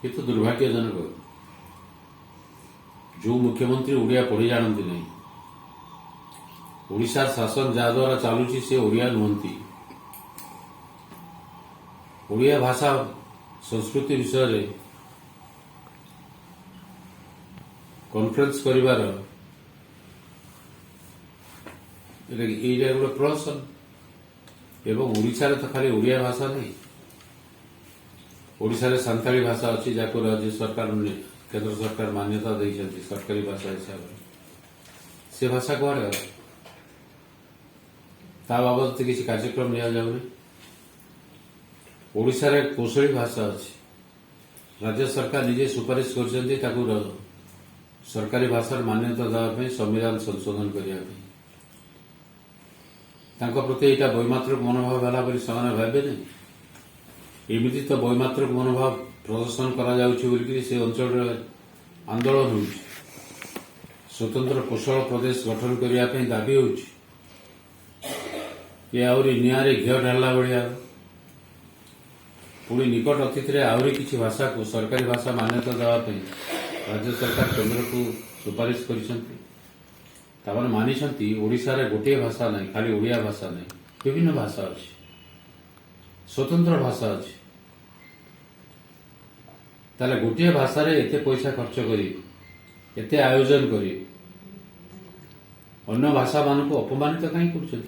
ये तो दुर्भाग्यजनक। जो मुख्यमंत्री ओडिया पढ़ी जानती नहीं, ओडिशा शासन जहाद्वारा चलुची से ओडिया नुहंती। ओडिया भाषा संस्कृति विषय कॉन्फ्रेंस करिवार ये गोटे प्रहसन एवं ओडिशा तो खाली ओडिया भाषा नहीं, ओडिशा रे सांताली भाषा अच्छी जाको राज्य सरकार केंद्र सरकार मान्यता देइछन्ति सरकारी भाषा हिसाब से भाषा कुआडे गला ता बाबद किसी कार्यक्रम लिया जाउनी। ओडिशा रे कोशली भाषा अच्छी, राज्य सरकार निजे सुपारिश करछन्ति ताकू सरकारी भाषार मान्यता देवा संविधान संशोधन करने प्रति यहाँ वैमात्रिक मनोभाव है भावे नहीं। एमती तो वैमात्रिक मनोभाव प्रदर्शन कर अंचल आंदोलन हो स्वतंत्र कौशल प्रदेश गठन करने दाबी हो निआरे घीओ ढाला भाया पुणी निकट अतीत आहरी किसी भाषा को सरकारी भाषा मान्यता देवाई राज्य सरकार केंद्र को सुपारिश कर मानी ओडिशा रे गोटे भाषा नहीं, खाली ओडिया भाषा नहीं, विभिन्न भाषा अच्छी, स्वतंत्र भाषा अच्छी। ताले गोटे भाषा रे एते पैसा खर्च करी एते आयोजन करी अन्य भाषा मान को अपमानित कहीं कर